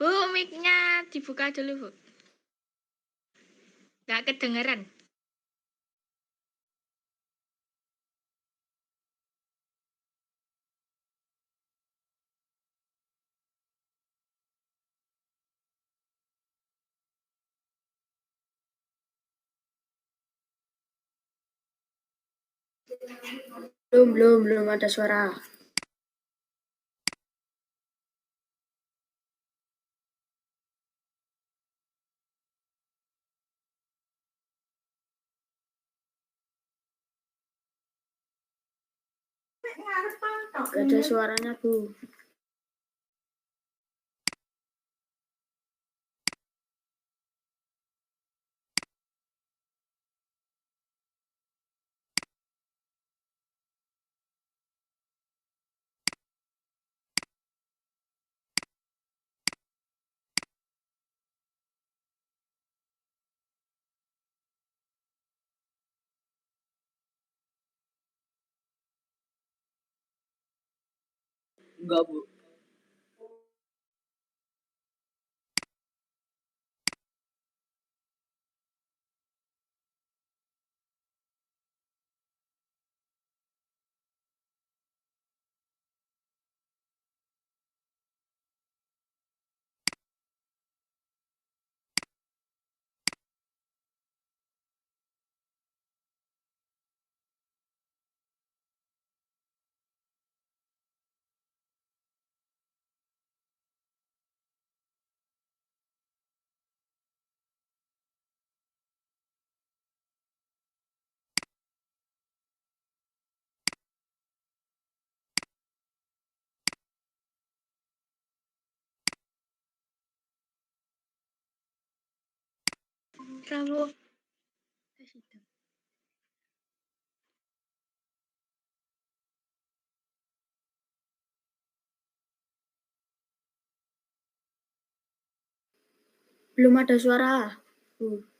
Bu, mic-nya dibuka dulu, Bu. Nggak kedengeran. Belum ada suara. Gak ada suaranya, Bu. Enggak, Bu. Kamu Belum ada suara, Bu.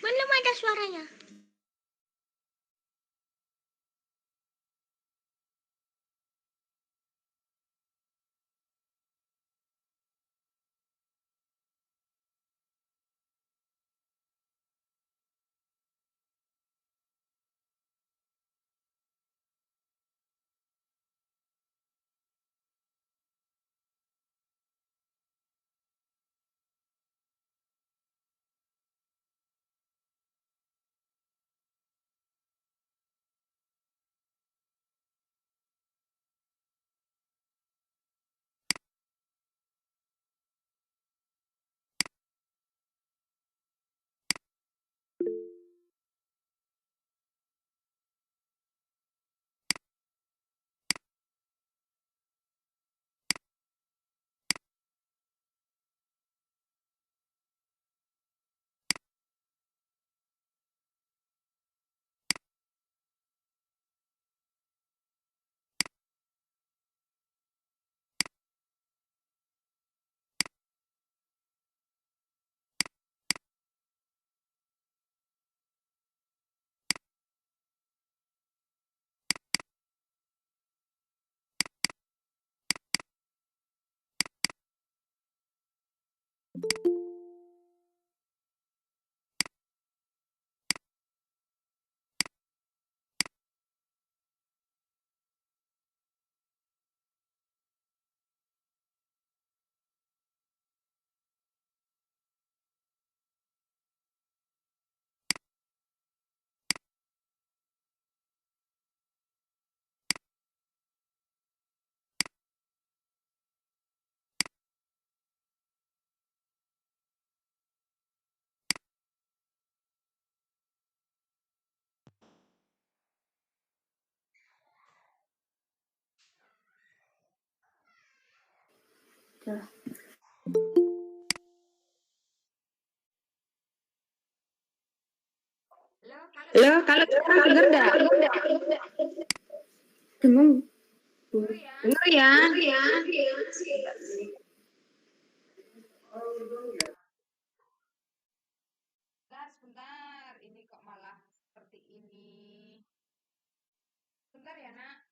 belum ada suaranya. Dah. Loh, kalau sekarang denger enggak? Dengung. Denger ya? Sebentar, ini kok malah seperti ini. Sebentar ya, Nak.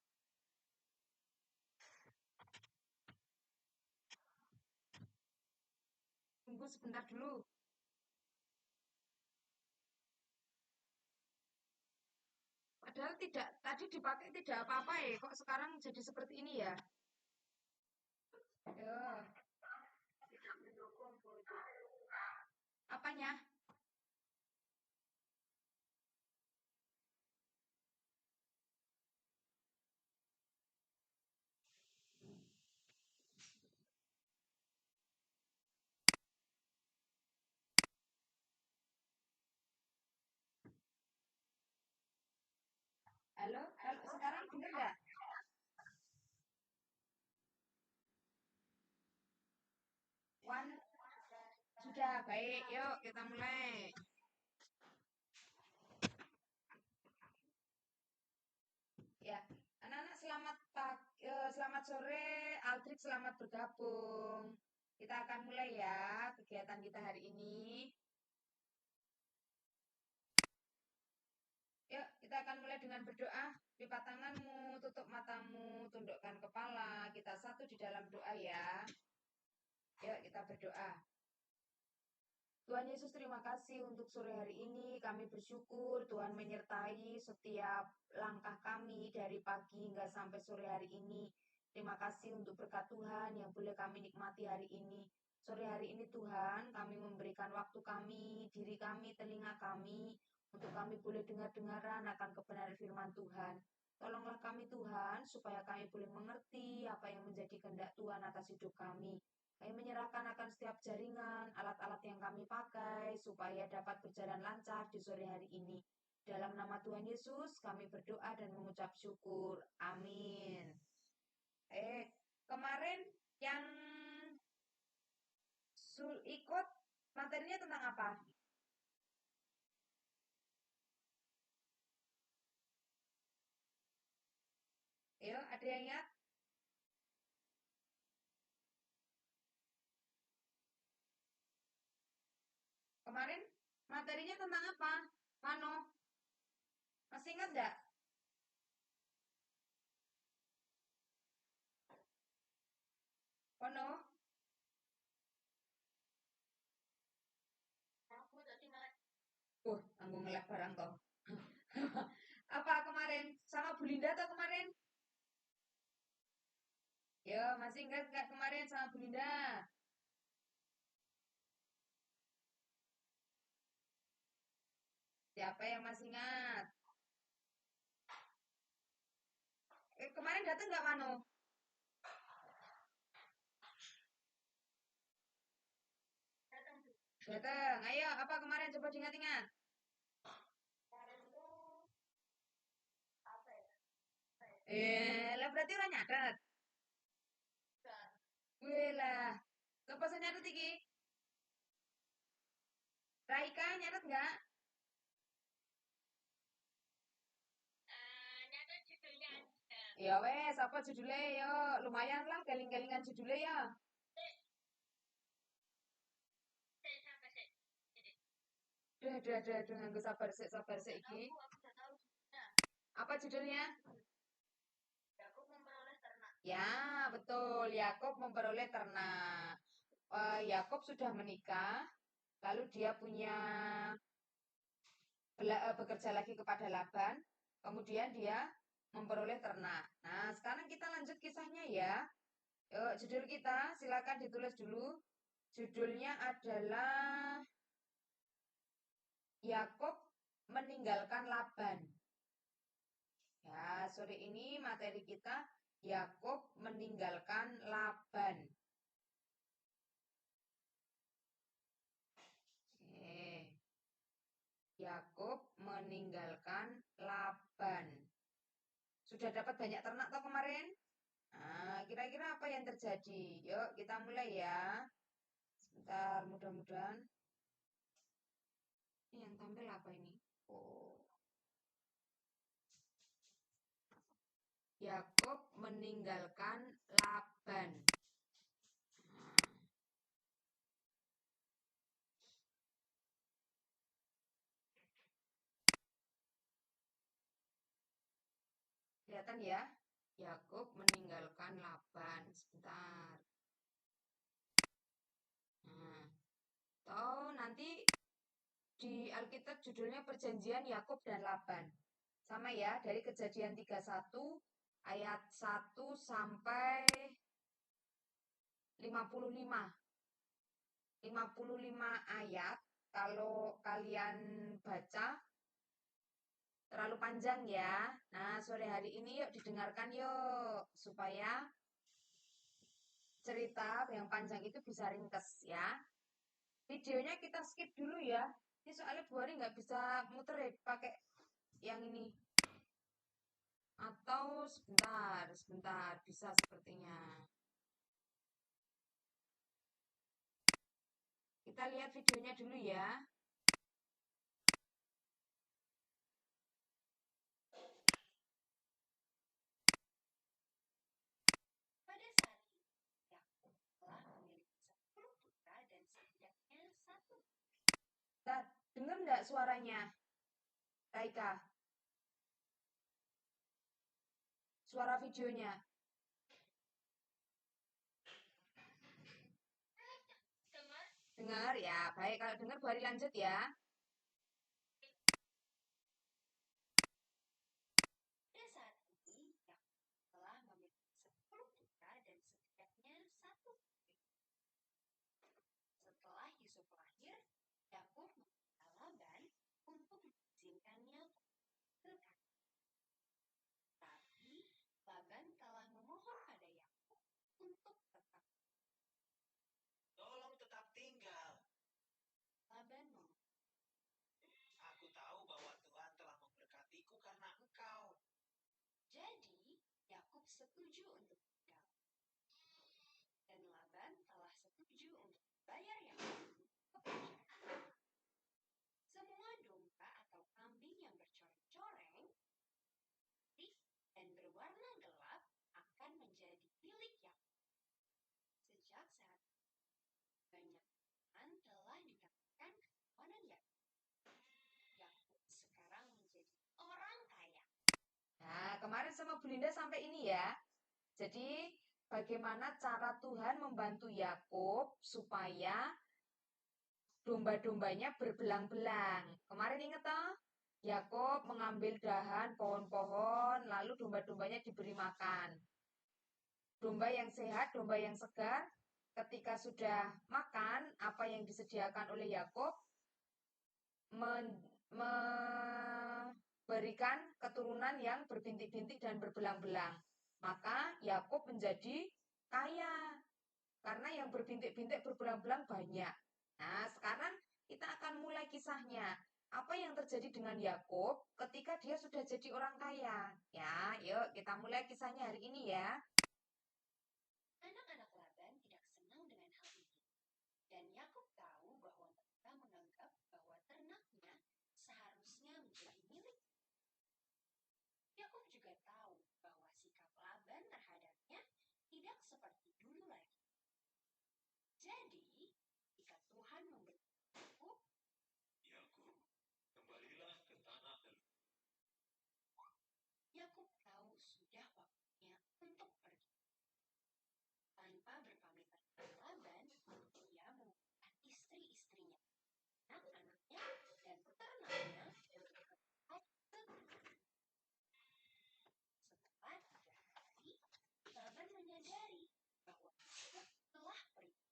Tunggu sebentar dulu. Padahal tadi dipakai tidak apa-apa ya, kok sekarang jadi seperti ini ya? Ya. Apanya? Halo, kalau sekarang bener nggak? One, sudah baik. Yuk kita mulai. Ya, anak-anak selamat sore. Aldrik selamat bergabung. Kita akan mulai ya kegiatan kita hari ini. Yuk, kita akan mulai dengan berdoa. Lipat tanganmu, tutup matamu, tundukkan kepala. Kita satu di dalam doa ya. Yuk, kita berdoa. Tuhan Yesus, terima kasih untuk sore hari ini. Kami bersyukur Tuhan menyertai setiap langkah kami dari pagi hingga sampai sore hari ini. Terima kasih untuk berkat Tuhan yang boleh kami nikmati hari ini. Sore hari ini Tuhan, kami memberikan waktu kami, diri kami, telinga kami, untuk kami boleh dengar-dengaran akan kebenaran firman Tuhan. Tolonglah kami Tuhan, supaya kami boleh mengerti apa yang menjadi kehendak Tuhan atas hidup kami. Kami menyerahkan akan setiap jaringan, alat-alat yang kami pakai, supaya dapat berjalan lancar di sore hari ini. Dalam nama Tuhan Yesus, kami berdoa dan mengucap syukur. Amin. Kemarin yang ikut materinya tentang apa? Yo, ada yang ingat? Kemarin materinya tentang apa? Mano? Masih ingat enggak? Mano? Aku ngelek barang toh. Apa kemarin? Sama Bu Linda atau kemarin? Yo, masih ingat nggak kemarin sama Bu Linda? Siapa yang masih ingat? Kemarin datang nggak Mano? Datang. Ayo, apa kemarin coba diingat-ingat? Lah berarti orang nyatet. Wih lah. Coba saya nyatet iki. Raika nyatet nggak? Nyatet judulnya. Ya wes, apa judulnya? Yo, lumayan lah galing-galingan judulnya ya. Duh, nganggo sabar sik iki. Apa judulnya? Ya, betul. Yakub memperoleh ternak. Yakub sudah menikah, lalu dia punya bekerja lagi kepada Laban, kemudian dia memperoleh ternak. Nah, sekarang kita lanjut kisahnya ya. Yuk, judul kita silakan ditulis dulu. Judulnya adalah Yakub meninggalkan Laban. Ya, sore ini materi kita Yakub meninggalkan Laban. Yakub meninggalkan Laban. Sudah dapat banyak ternak toh kemarin? Nah, kira-kira apa yang terjadi? Yuk, kita mulai ya. Sebentar, mudah-mudahan. Ini yang tampil apa ini? Oh. Yakub meninggalkan Laban. Nah, kelihatan ya? Yakub meninggalkan Laban. Sebentar. Nah, atau nanti di Alkitab judulnya Perjanjian Yakub dan Laban. Sama ya, dari Kejadian 31 ayat 1 sampai 55. 55 ayat. Kalau kalian baca terlalu panjang ya. Nah, sore hari ini yuk didengarkan yuk supaya cerita yang panjang itu bisa ringkes ya. Videonya kita skip dulu ya. Ini soalnya Bu Hari nggak bisa muter ya pakai yang ini. Atau sebentar, sebentar bisa sepertinya. Kita lihat videonya dulu ya. Pada saat itu, Yakub telah memiliki 10 putra dan setidaknya satu. Dengar nggak suaranya, Raika? Suara videonya. Dengar ya, baik. Kalau dengar, Bu Hari lanjut ya. Pada saat ini, Yakub telah memiliki 10 putra dan setidaknya satu putri. Setelah Yusuf lahir, Yakub meminta Laban untuk mengizinkannya berkata. Tapi Laban telah memohon pada Yakub untuk tetap. Tolong tetap tinggal. Laban memohon. Aku tahu bahwa Tuhan telah memberkatiku karena engkau. Jadi, Yakub setuju untuk tinggal. Dan Laban telah setuju untuk bayar Yakub pekerjaan. Semua domba atau kambing yang bercoreng-coreng dan berwarna gelap akan menjadi milik Yakub. Sejak saat banyak Tuhan telah dikatakan kekuatan Yakub. Yakub sekarang menjadi orang kaya. Nah, kemarin sama Bu Linda sampai ini ya. Jadi, bagaimana cara Tuhan membantu Yakub supaya domba-dombanya berbelang-belang. Kemarin ingat toh? Yakob mengambil dahan pohon-pohon, lalu domba-dombanya diberi makan. Domba yang sehat, domba yang segar, ketika sudah makan apa yang disediakan oleh Yakob, memberikan keturunan yang berbintik-bintik dan berbelang-belang. Maka Yakob menjadi kaya karena yang berbintik-bintik berbelang-belang banyak. Nah, sekarang kita akan mulai kisahnya. Apa yang terjadi dengan Yakob ketika dia sudah jadi orang kaya? Ya, yuk kita mulai kisahnya hari ini ya. Anak-anak Laban tidak senang dengan hal ini. Dan Yakub tahu bahwa mereka menganggap bahwa ternaknya seharusnya menjadi milik. Yakub juga tahu bahwa sikap Laban terhadapnya tidak seperti dulu lagi. Jadi, jika Tuhan memberkati Yakub, kembalilah ke tanah leluhur. Yakub tahu sudah waktunya untuk pergi. Tanpa berpamitan dengan Laban, dia mengubah istri-istrinya, anak-anaknya, dan ternaknya untuk tempat setelah 3 hari, Laban menyadari bahwa Yakub telah pergi.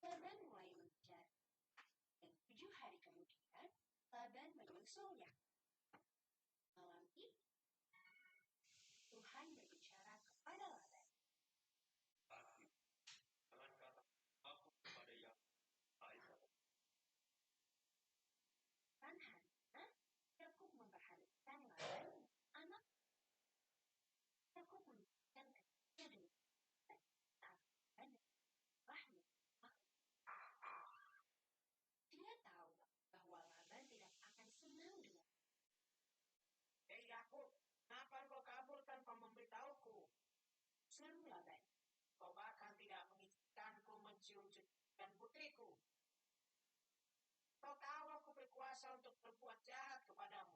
Laban mulai mencari. Dan 7 hari kemudian, Laban menyusulnya. Malam itu, Tuhan berbicara kepada Laban. Jangan kata aku kepada Yakub, kan harinya, Yakub memperhatikan Laban, anak. Yakub, kenapa kau kabur tanpa memberitahuku? Seru Laban. Kau bahkan tidak mengizinkanku mencium cucu dan putriku. Kau tahu aku berkuasa untuk berbuat jahat kepadamu.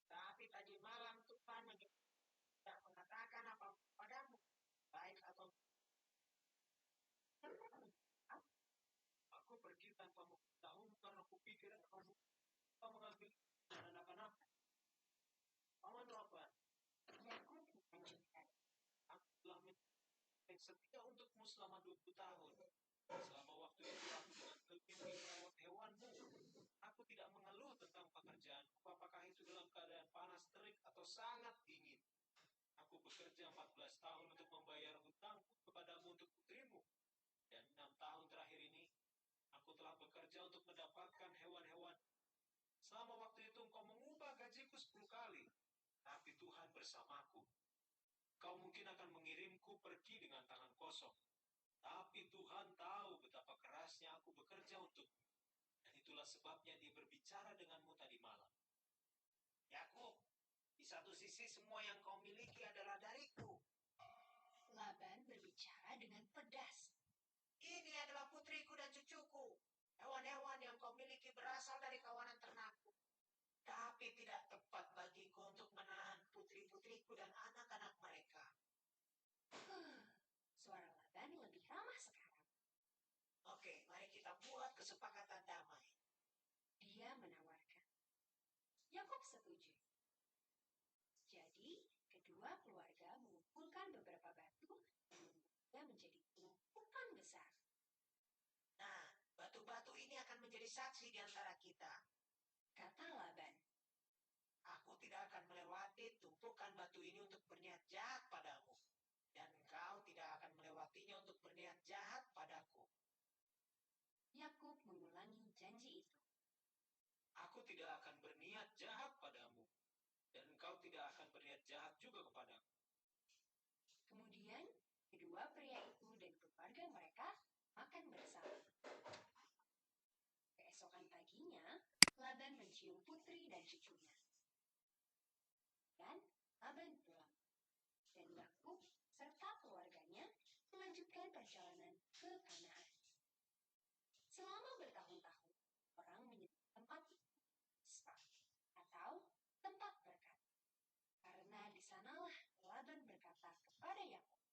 Tapi tadi malam Tuhan tidak mengatakan apa padamu, baik atau aku pergi tanpa memberitahumu karena kupikir kamu mengambil dan apa-apa. Paman Laban, Yakub melanjutkan. Aku telah menjadi setia untukmu selama 20 tahun. Selama waktu itu aku dengan teliti merawat hewanmu. Aku tidak mengeluh tentang pekerjaanku, apakah itu dalam keadaan panas terik atau sangat dingin. Aku bekerja 14 tahun untuk membayar hutangku kepadamu untuk putrimu. Dan 6 tahun terakhir ini, aku telah bekerja untuk mendapatkan hewan-hewan. Selama waktu itu engkau mengubah gajiku 10 kali. Tapi Tuhan bersamaku. Kau mungkin akan mengirimku pergi dengan tangan kosong. Tapi Tuhan tahu betapa kerasnya aku bekerja untukmu. Dan itulah sebabnya dia berbicara denganmu tadi malam. Yakub, di satu sisi semua yang kau miliki adalah dariku. Laban berbicara dengan pedas. Ini adalah putriku dan cucuku. Hewan-hewan yang kau miliki berasal dari kawanan ternakku. Tapi tidak tepat bagiku untuk menahan putri-putriku dan anak-anak mereka. Suara Laban lebih ramah sekarang. Oke, mari kita buat kesepakatan damai. Dia menawarkan. Yakub setuju. Jadi, kedua keluarga mengumpulkan beberapa batu dan membuatnya menjadi tumpukan besar. Nah, batu-batu ini akan menjadi saksi di antara kita, kata Laban. Aku tidak akan melewati tumpukan batu ini untuk berniat jahat padamu. Dan engkau tidak akan melewatinya untuk berniat jahat padaku. Yakub mengulangi janji itu. Aku tidak akan berniat jahat padamu. Dan engkau tidak akan berniat jahat juga kepadaku. Kemudian, kedua pria itu dan keluarga mereka makan bersama. Keesokan paginya, Laban mencium putri dan cucunya. Dan Laban pulang. Dan Yakub serta keluarganya melanjutkan perjalanan ke Kanaan. Selama bertahun-tahun, orang menyebut tempat itu Mispa atau tempat berkat. Karena di sanalah Laban berkata kepada Yakub,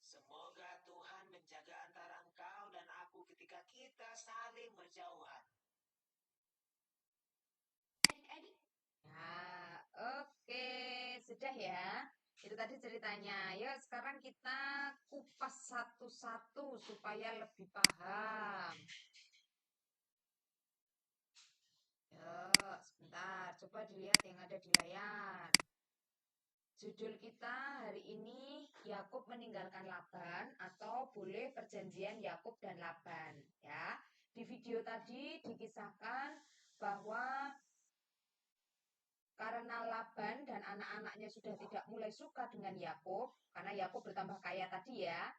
semoga Tuhan menjaga antara engkau dan aku ketika kita saling berjauhan. Adik-adik. Ya, oke. Sudah ya. Itu tadi ceritanya. Yuk, sekarang kita kupas satu-satu supaya lebih paham. Yuk, sebentar. Coba dilihat yang ada di layar. Judul kita hari ini Yakub meninggalkan Laban atau boleh perjanjian Yakub dan Laban, ya. Di video tadi dikisahkan bahwa karena Laban dan anak-anaknya sudah tidak mulai suka dengan Yakub, karena Yakub bertambah kaya tadi ya,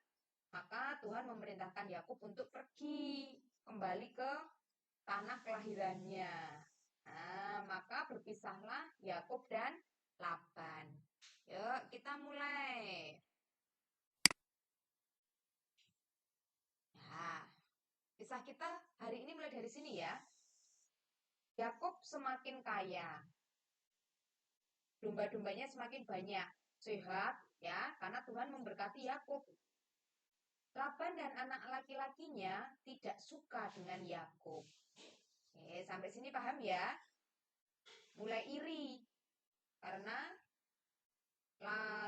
maka Tuhan memerintahkan Yakub untuk pergi kembali ke tanah kelahirannya. Nah, maka berpisahlah Yakub dan Laban. Yuk, kita mulai. Nah, kisah kita hari ini mulai dari sini ya. Yakub semakin kaya. Domba-dombanya semakin banyak, sehat ya, karena Tuhan memberkati Yakub. Laban dan anak laki-lakinya tidak suka dengan Yakub. Oke, sampai sini paham ya? Mulai iri karena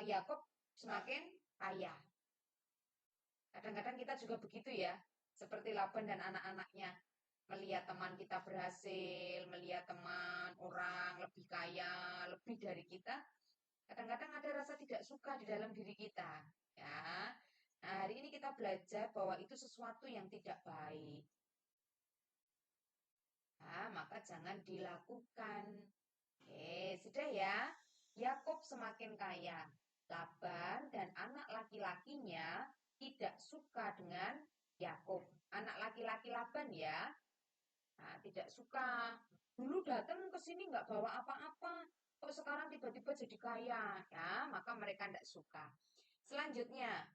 Yakub semakin kaya. Kadang-kadang kita juga begitu ya, seperti Laban dan anak-anaknya. Melihat teman kita berhasil, melihat teman orang lebih kaya, lebih dari kita, kadang-kadang ada rasa tidak suka di dalam diri kita, ya. Nah, hari ini kita belajar bahwa itu sesuatu yang tidak baik. Nah, maka jangan dilakukan. Oke, sudah ya. Yakub semakin kaya. Laban dan anak laki-lakinya tidak suka dengan Yakub. Anak laki-laki Laban ya. Nah, tidak suka. Dulu datang ke sini nggak bawa apa-apa. kok sekarang tiba-tiba jadi kaya, ya, maka mereka tidak suka. Selanjutnya,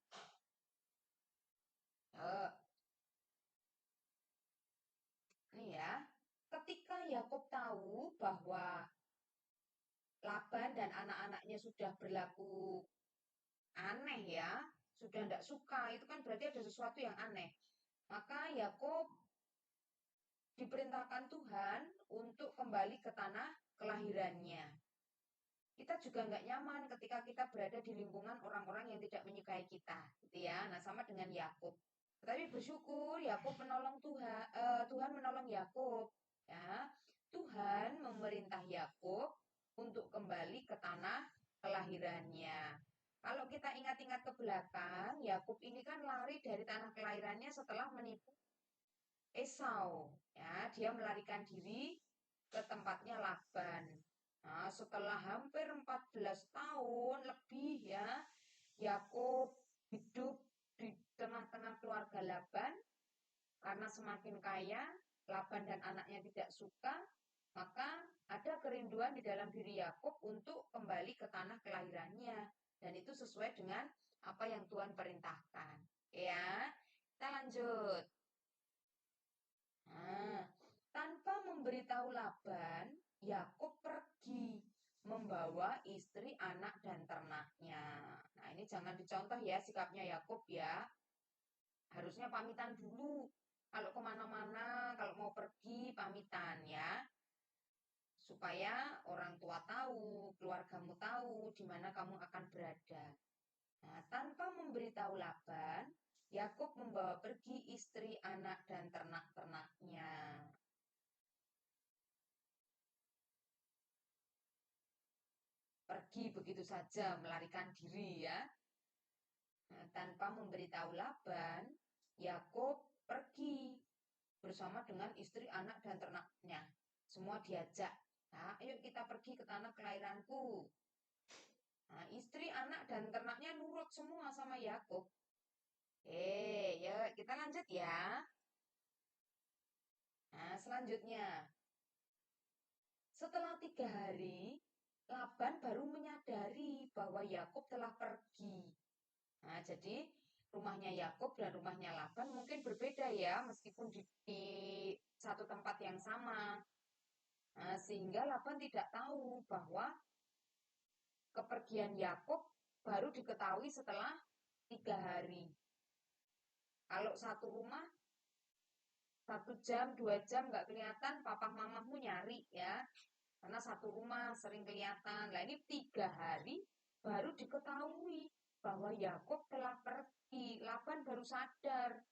nih ya, ketika Yakub tahu bahwa Laban dan anak-anaknya sudah berlaku aneh ya, sudah tidak suka, itu kan berarti ada sesuatu yang aneh. Maka Yakub diperintahkan Tuhan untuk kembali ke tanah kelahirannya. Kita juga nggak nyaman ketika kita berada di lingkungan orang-orang yang tidak menyukai kita, gitu ya. Nah, sama dengan Yakub. Tetapi bersyukur Yakub menolong Tuhan, Tuhan menolong Yakub, ya. Tuhan memerintah Yakub untuk kembali ke tanah kelahirannya. Kalau kita ingat-ingat ke belakang, Yakub ini kan lari dari tanah kelahirannya setelah menipu Esau. Ya, dia melarikan diri ke tempatnya Laban. Nah, setelah hampir 14 tahun lebih ya, Yakub hidup di tengah-tengah keluarga Laban karena semakin kaya, Laban dan anaknya tidak suka, maka ada kerinduan di dalam diri Yakub untuk kembali ke tanah kelahirannya. Dan itu sesuai dengan apa yang Tuhan perintahkan. Ya, kita lanjut. Nah, tanpa memberitahu Laban, Yakub pergi membawa istri, anak, dan ternaknya. Nah, ini jangan dicontoh ya sikapnya Yakub ya. Harusnya pamitan dulu. Kalau kemana-mana, kalau mau pergi, pamitan ya. Supaya orang tua tahu, keluargamu tahu di mana kamu akan berada. Nah, tanpa memberitahu Laban, Yakub membawa pergi istri, anak, dan ternak-ternaknya. Pergi begitu saja, melarikan diri ya. Nah, tanpa memberitahu Laban, Yakub pergi bersama dengan istri, anak, dan ternaknya. Semua diajak. Nah, ayo kita pergi ke tanah kelahiranku. Nah, istri, anak, dan ternaknya nurut semua sama Yakub. Ya kita lanjut ya. Nah, selanjutnya. Setelah 3 hari, Laban baru menyadari bahwa Yakub telah pergi. Nah, jadi rumahnya Yakub dan rumahnya Laban mungkin berbeda ya, meskipun di satu tempat yang sama. Nah, sehingga Laban tidak tahu bahwa kepergian Yakub baru diketahui setelah 3 hari. Kalau satu rumah 1 jam, 2 jam nggak kelihatan, papa mamamu nyari ya, karena satu rumah sering kelihatan. Nah ini 3 hari baru diketahui bahwa Yakub telah pergi. Laban baru sadar,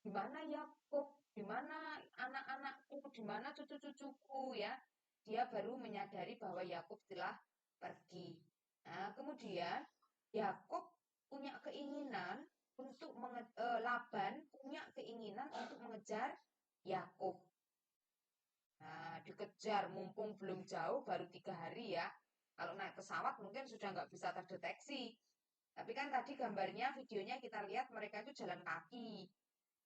di mana Yakub, di mana anak-anakku, di mana cucu-cucuku ya. Dia baru menyadari bahwa Yakub telah pergi. Nah, kemudian Yakub punya keinginan untuk Laban punya keinginan untuk mengejar Yakub. Nah, dikejar mumpung belum jauh, baru 3 hari ya. Kalau naik pesawat mungkin sudah nggak bisa terdeteksi. Tapi kan tadi gambarnya, videonya kita lihat mereka itu jalan kaki.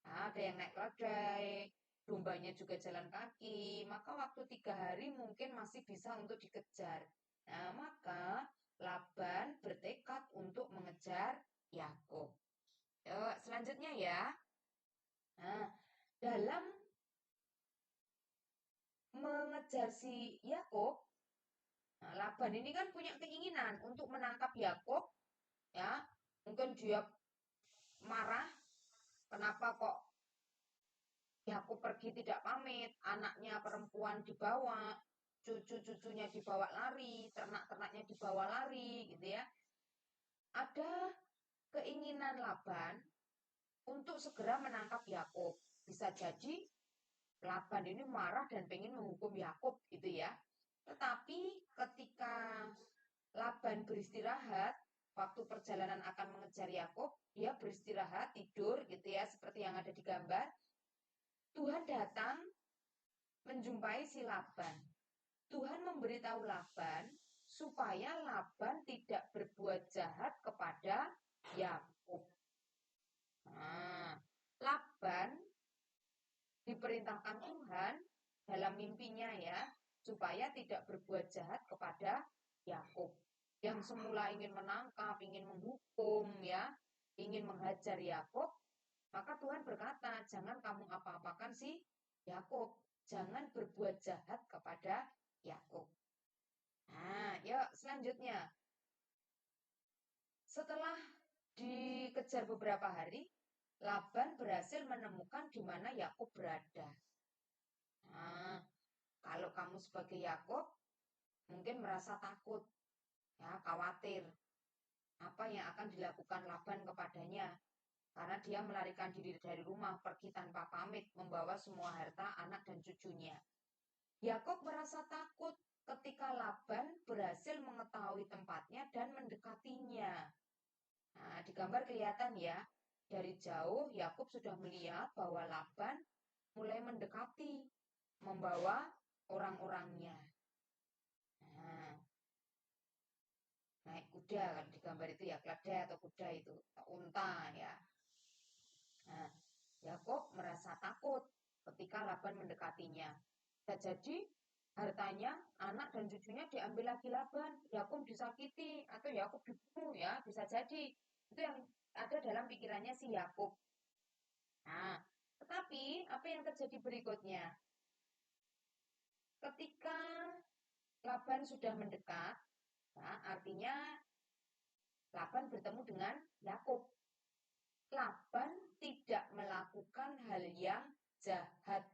Nah, ada yang naik keledai, dombanya juga jalan kaki. Maka waktu 3 hari mungkin masih bisa untuk dikejar. Nah, maka Laban bertekad untuk mengejar Yakub. Yuk, selanjutnya ya. Nah, dalam mengejar si Yakub, nah, Laban ini kan punya keinginan untuk menangkap Yakub, ya. Mungkin dia marah, kenapa kok Yakub pergi tidak pamit, anaknya perempuan dibawa, cucu-cucunya dibawa lari, ternak-ternaknya dibawa lari, gitu ya. Ada keinginan Laban untuk segera menangkap Yakub. Bisa jadi Laban ini marah dan pengen menghukum Yakub, gitu ya. Tetapi ketika Laban beristirahat, waktu perjalanan akan mengejar Yakub, dia beristirahat, tidur gitu ya, seperti yang ada di gambar. Tuhan datang menjumpai si Laban. Tuhan memberitahu Laban supaya Laban tidak berbuat jahat kepada Yakub. Nah, Laban diperintahkan Tuhan dalam mimpinya ya, supaya tidak berbuat jahat kepada Yakub. Yang semula ingin menangkap, ingin menghukum, ya, ingin menghajar Yakub, maka Tuhan berkata, jangan kamu apa-apakan si Yakub, jangan berbuat jahat kepada Yakub. Nah, yuk selanjutnya. Setelah dikejar beberapa hari, Laban berhasil menemukan di mana Yakub berada. Nah, kalau kamu sebagai Yakub mungkin merasa takut, ya, khawatir apa yang akan dilakukan Laban kepadanya. Karena dia melarikan diri dari rumah, pergi tanpa pamit, membawa semua harta anak dan cucunya. Yakub merasa takut ketika Laban berhasil mengetahui tempatnya dan mendekatinya. Nah, di gambar kelihatan ya, dari jauh Yakub sudah melihat bahwa Laban mulai mendekati, membawa orang-orangnya. Nah, naik kuda kan di gambar itu ya, keledai atau kuda itu, unta ya. Nah, Yakub merasa takut ketika Laban mendekatinya. Bisa jadi hartanya, anak dan cucunya diambil lagi Laban, Yakub disakiti atau Yakub dibunuh ya, bisa jadi. Itu yang ada dalam pikirannya si Yakub. Nah, tetapi apa yang terjadi berikutnya? Ketika Laban sudah mendekat, nah, artinya Laban bertemu dengan Yakub. Laban tidak melakukan hal yang jahat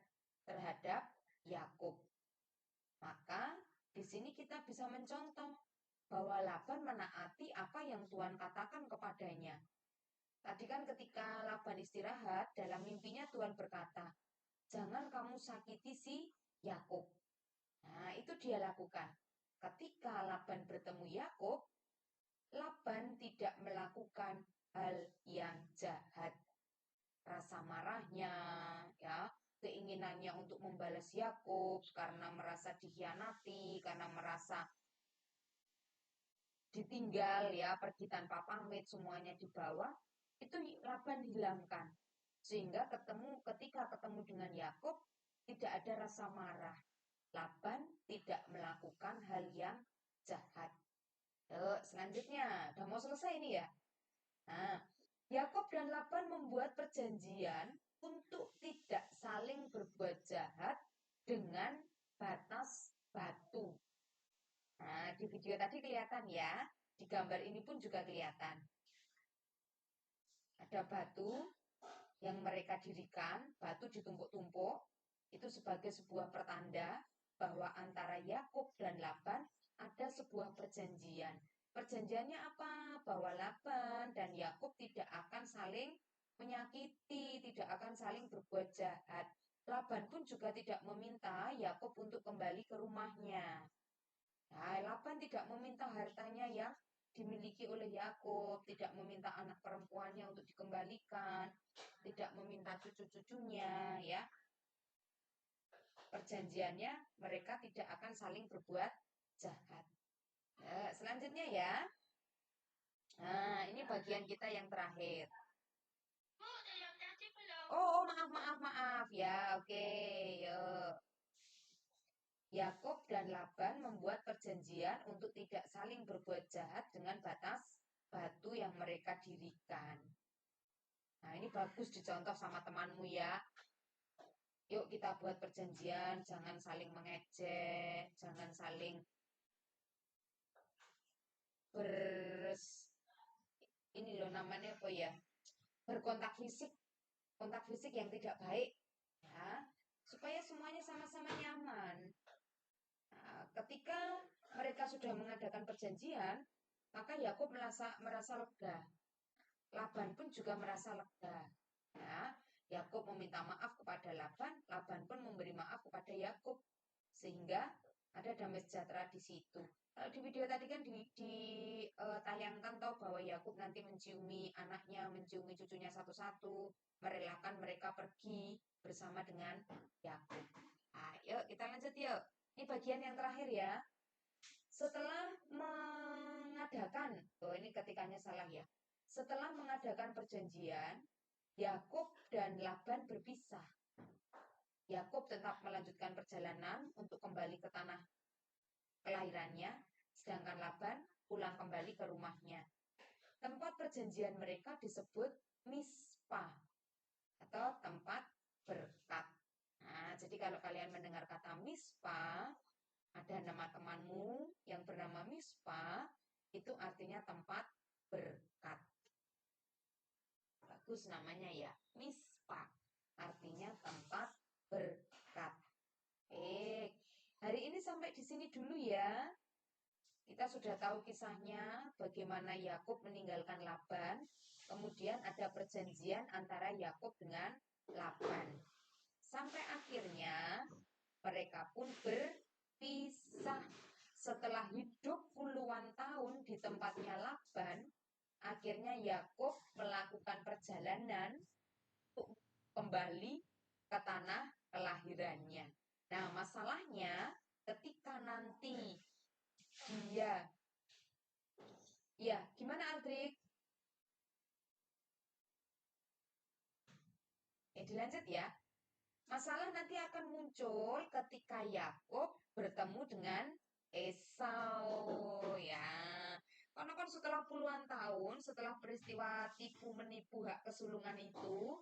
terhadap Yakub. Maka di sini kita bisa mencontoh bahwa Laban menaati apa yang Tuhan katakan kepadanya. Tadi kan ketika Laban istirahat, dalam mimpinya Tuhan berkata, jangan kamu sakiti si Yakub. Nah, itu dia lakukan. Ketika Laban bertemu Yakub, Laban tidak melakukan hal yang jahat. Rasa marahnya, ya, keinginannya untuk membalas Yakub karena merasa dikhianati, karena merasa ditinggal, ya, pergi tanpa pamit, semuanya dibawa, itu Laban hilangkan. Sehingga ketika ketemu dengan Yakub, tidak ada rasa marah. Laban tidak melakukan hal yang jahat. Selanjutnya, udah mau selesai ini ya. Nah, Yakub dan Laban membuat perjanjian untuk tidak saling berbuat jahat dengan batas batu. Nah, di video tadi kelihatan ya, di gambar ini pun juga kelihatan. Ada batu yang mereka dirikan, batu ditumpuk-tumpuk, itu sebagai sebuah pertanda bahwa antara Yakub dan Laban ada sebuah perjanjian. Perjanjiannya apa? Bahwa Laban dan Yakub tidak akan saling menyakiti, tidak akan saling berbuat jahat. Laban pun juga tidak meminta Yakub untuk kembali ke rumahnya. Nah, Laban tidak meminta hartanya yang dimiliki oleh Yakub, tidak meminta anak perempuannya untuk dikembalikan, tidak meminta cucu-cucunya, ya. Perjanjiannya mereka tidak akan saling berbuat jahat. Selanjutnya ya. Nah, ini bagian kita yang terakhir. Oh, maaf ya. Oke, yuk. Yakub dan Laban membuat perjanjian untuk tidak saling berbuat jahat dengan batas batu yang mereka dirikan. Nah, ini bagus dicontoh sama temanmu ya. Yuk kita buat perjanjian, jangan saling mengejek, jangan saling ini loh namanya apa ya? Berkontak fisik, kontak fisik yang tidak baik, ya, supaya semuanya sama-sama nyaman. Nah, ketika mereka sudah mengadakan perjanjian, maka Yakub merasa lega. Laban pun juga merasa lega. Ya, Yakub meminta maaf kepada Laban, Laban pun memberi maaf kepada Yakub, sehingga ada damai sejahtera di situ. Kalau di video tadi kan ditayangkan tahu bahwa Yakub nanti menciumi anaknya, menciumi cucunya satu-satu, merelakan mereka pergi bersama dengan Yakub. Ayo kita lanjut yuk. Ini bagian yang terakhir ya. Setelah mengadakan, ini ketikanya salah ya. Setelah mengadakan perjanjian, Yakub dan Laban berpisah. Yakub tetap melanjutkan perjalanan untuk kembali ke tanah kelahirannya, Sedangkan Laban pulang kembali ke rumahnya. Tempat perjanjian mereka disebut Mispa atau tempat berkat. Nah, jadi kalau kalian mendengar kata Mispa, ada nama temanmu yang bernama Mispa, itu artinya tempat berkat. Bagus namanya ya, Mispa. Artinya tempat berkat. Hari ini sampai di sini dulu ya. Kita sudah tahu kisahnya bagaimana Yakub meninggalkan Laban. Kemudian ada perjanjian antara Yakub dengan Laban. Sampai akhirnya mereka pun berpisah. Setelah hidup puluhan tahun di tempatnya Laban, akhirnya Yakub melakukan perjalanan untuk kembali ke tanah kelahirannya. Nah, masalahnya ketika nanti dia, ya, gimana Aldrik? Dilanjut ya. Masalah nanti akan muncul ketika Yakub bertemu dengan Esau ya. Karena kan setelah puluhan tahun setelah peristiwa tipu menipu hak kesulungan itu,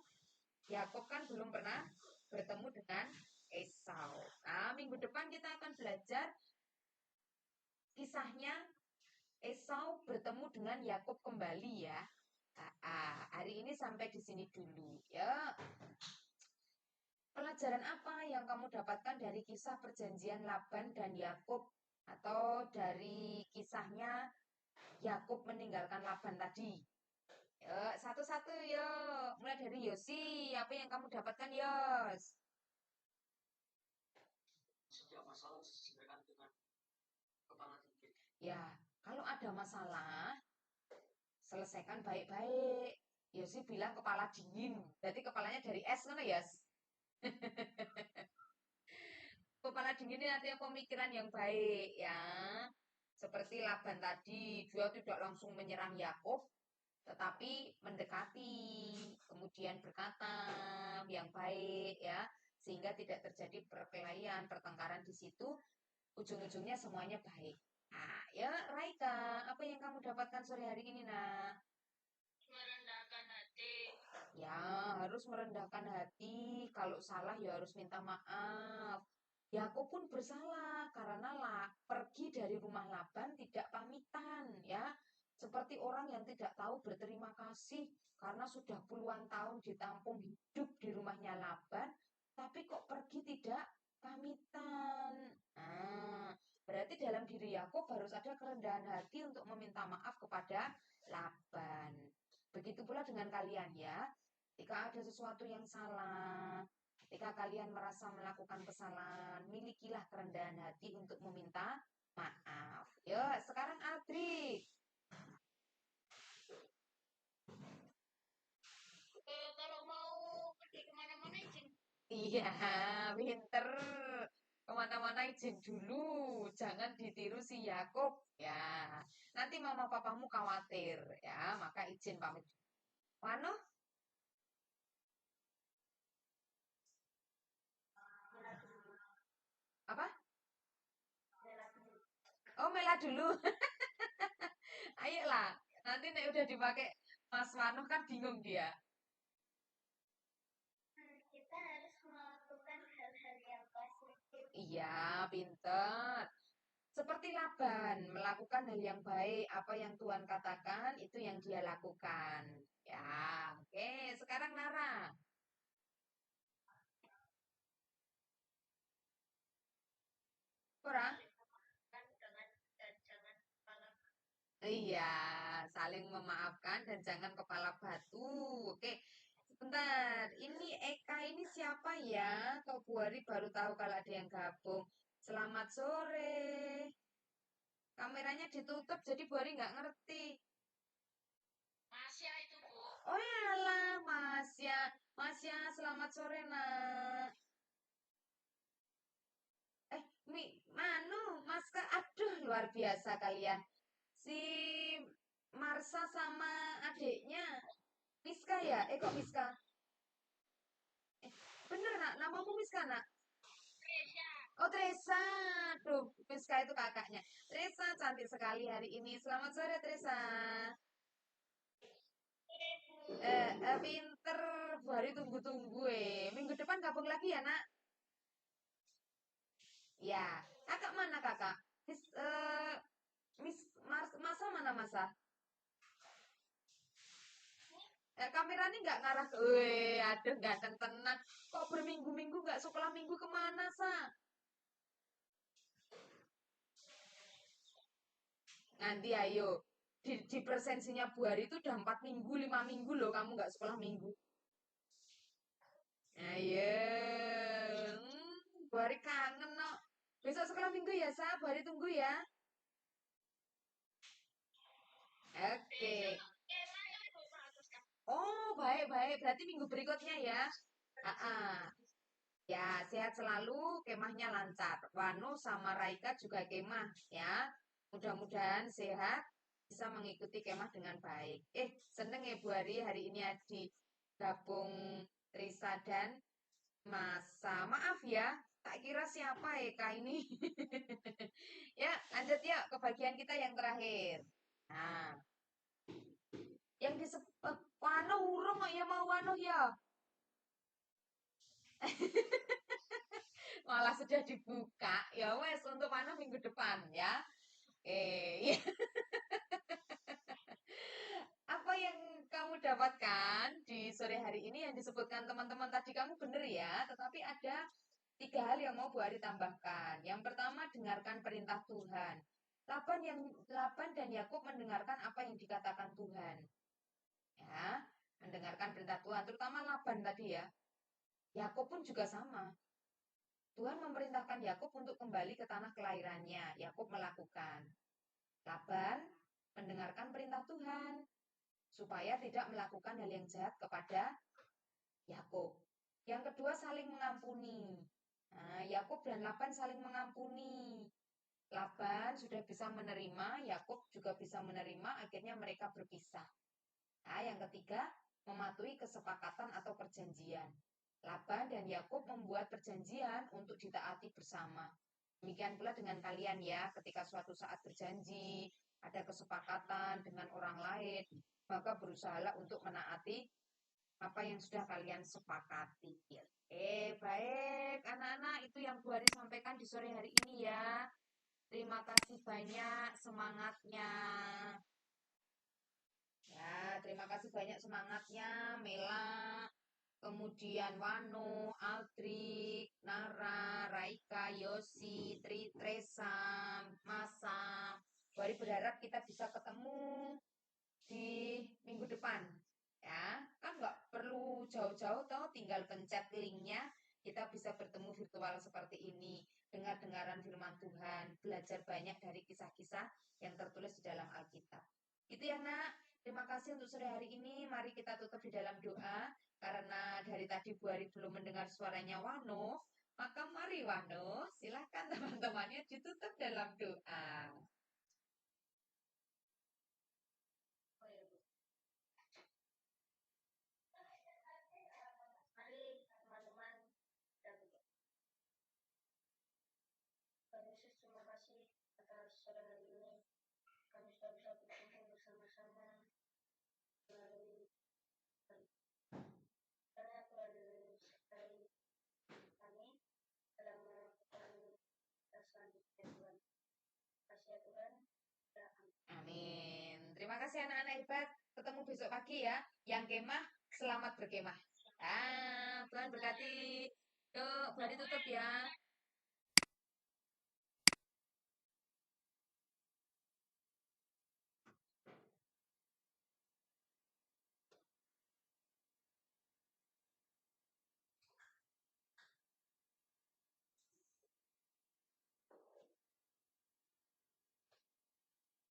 Yakub kan belum pernah bertemu dengan Esau. Nah, minggu depan kita akan belajar kisahnya Esau bertemu dengan Yakub kembali ya. Hari ini sampai di sini dulu ya. Pelajaran apa yang kamu dapatkan dari kisah perjanjian Laban dan Yakub atau dari kisahnya Yakub meninggalkan Laban tadi? Yuk, satu-satu yuk. Mulai dari Yosi, apa yang kamu dapatkan, Yos? Setiap masalah diselesaikan dengan kepala dingin. Ya, kalau ada masalah, selesaikan baik-baik. Yosi bilang kepala dingin, berarti kepalanya dari es kan ya? Kepala dingin ini artinya pemikiran yang baik ya. Seperti Laban tadi, dia tidak langsung menyerang Yakub, tetapi mendekati, kemudian berkata yang baik ya, sehingga tidak terjadi perkelahian, pertengkaran di situ, ujung-ujungnya semuanya baik. Nah, ya Raika, apa yang kamu dapatkan sore hari ini, nak? Merendahkan hati. Ya, harus merendahkan hati. Kalau salah ya harus minta maaf. Yakub pun bersalah karena pergi dari rumah Laban tidak pamitan ya. Seperti orang yang tidak tahu berterima kasih karena sudah puluhan tahun ditampung hidup di rumahnya Laban, tapi kok pergi tidak pamitan. Nah, berarti dalam diri Yakub harus ada kerendahan hati untuk meminta maaf kepada Laban. Begitu pula dengan kalian ya. Jika ada sesuatu yang salah, jika kalian merasa melakukan kesalahan, milikilah kerendahan hati untuk meminta maaf. Yuk, sekarang Adri. Kalau mau pergi kemana-mana izin. Iya, pinter. Kemana-mana izin dulu. Jangan ditiru si Yakub. Ya, nanti mama papamu khawatir. Ya, maka izin pamit. Wano? Apa? Oh, Mela dulu. Ayolah. Nanti nek udah dipakai Mas Wano kan bingung dia. Kita harus melakukan hal-hal yang positif. Iya, pinter. Seperti Laban, melakukan hal yang baik, apa yang Tuhan katakan, itu yang dia lakukan. Ya, oke. Sekarang Nara. Ora? Kan dengan dan jangan kepala. Iya, saling memaafkan dan jangan kepala batu. Oke, sebentar. Ini Eka ini siapa ya? Kok Bu Hari baru tahu kalau ada yang gabung. Selamat sore. Kameranya ditutup, jadi Bu Hari nggak ngerti. Masya itu, Bu. Oh alah, Masya. Masya, selamat sore, nak. Manu, Maska, aduh, luar biasa kalian. Si Marsa sama adiknya. Miska ya? Kok Miska? Bener, nak? Namamu Miska, nak? Indonesia. Oh, Tresa. Tuh, Priska itu kakaknya. Tresa cantik sekali hari ini. Selamat sore, Tresa. Pinter. Bu Hari tunggu-tunggu Minggu depan gabung lagi ya, Nak? Ya. Kakak mana, Kakak? Miss Masa mana, Masa? Kamera ini nggak ngarah ke, aduh ganteng tenan. Kok berminggu-minggu nggak sekolah minggu kemana, Sa? Nanti ayo. Di presensinya Bu Hari itu udah 4 minggu, 5 minggu loh kamu nggak sekolah minggu. Ayo. Bu Hari kangen, no. Besok sekolah minggu ya, Sa? Bu Hari tunggu ya. Oke. Oh, baik-baik. Berarti minggu berikutnya ya. Ah, ah. Ya, sehat selalu, kemahnya lancar. Wano sama Raika juga kemah ya. Mudah-mudahan sehat, bisa mengikuti kemah dengan baik. Seneng ya Bu Hari, hari ini Adi gabung Risa dan Masa. Maaf ya, tak kira siapa Kak ini. Ya, lanjut yuk ke bagian kita yang terakhir. Nah, yang disebut Wano urung kok ya mau Wano ya. Malah sudah dibuka. Ya wes untuk Wano minggu depan ya. Ya. Apa yang kamu dapatkan di sore hari ini yang disebutkan teman-teman tadi kamu benar ya, tetapi ada 3 hal yang mau Bu Ari tambahkan. Yang pertama, dengarkan perintah Tuhan. Laban dan Yakub mendengarkan apa yang dikatakan Tuhan. Ya, mendengarkan perintah Tuhan, terutama Laban tadi ya. Yakub pun juga sama. Tuhan memerintahkan Yakub untuk kembali ke tanah kelahirannya. Yakub melakukan. Laban mendengarkan perintah Tuhan supaya tidak melakukan hal yang jahat kepada Yakub. Yang kedua, saling mengampuni. Nah, Yakub dan Laban saling mengampuni. Laban sudah bisa menerima, Yakub juga bisa menerima, akhirnya mereka berpisah. Nah, yang ketiga, mematuhi kesepakatan atau perjanjian. Laban dan Yakub membuat perjanjian untuk ditaati bersama. Demikian pula dengan kalian ya, ketika suatu saat berjanji, ada kesepakatan dengan orang lain, maka berusahalah untuk menaati apa yang sudah kalian sepakati. Baik, anak-anak, itu yang Bu Hari sampaikan di sore hari ini ya. Terima kasih banyak semangatnya. Ya, terima kasih banyak semangatnya, Mela, kemudian Wano, Aldrik, Nara, Raika, Yosi, Tri, Tresa, Masa. Bu Hari berharap kita bisa ketemu di minggu depan. Ya, kan nggak perlu jauh-jauh toh, tinggal pencet linknya, kita bisa bertemu virtual seperti ini, dengar-dengaran firman Tuhan, belajar banyak dari kisah-kisah yang tertulis di dalam Alkitab. Itu ya nak, terima kasih untuk sore hari ini, mari kita tutup di dalam doa, karena dari tadi Bu Ari belum mendengar suaranya Wano, maka mari Wano, silahkan teman-temannya ditutup dalam doa. Mari teman-teman kita berdoa. Tuhan Yesus, terima kasih atas sore hari ini. Kami sudah bisa berkumpul bersama-sama melalui karena Tuhan sekali kami dalam melakukan selanjutnya Tuhan. Kasih ya Tuhan. Ya, amin. Amin. Terima kasih anak-anak hebat. Ketemu besok pagi ya. Yang kemah, selamat berkemah. Tuhan berkati. Yuk, berarti tutup ya.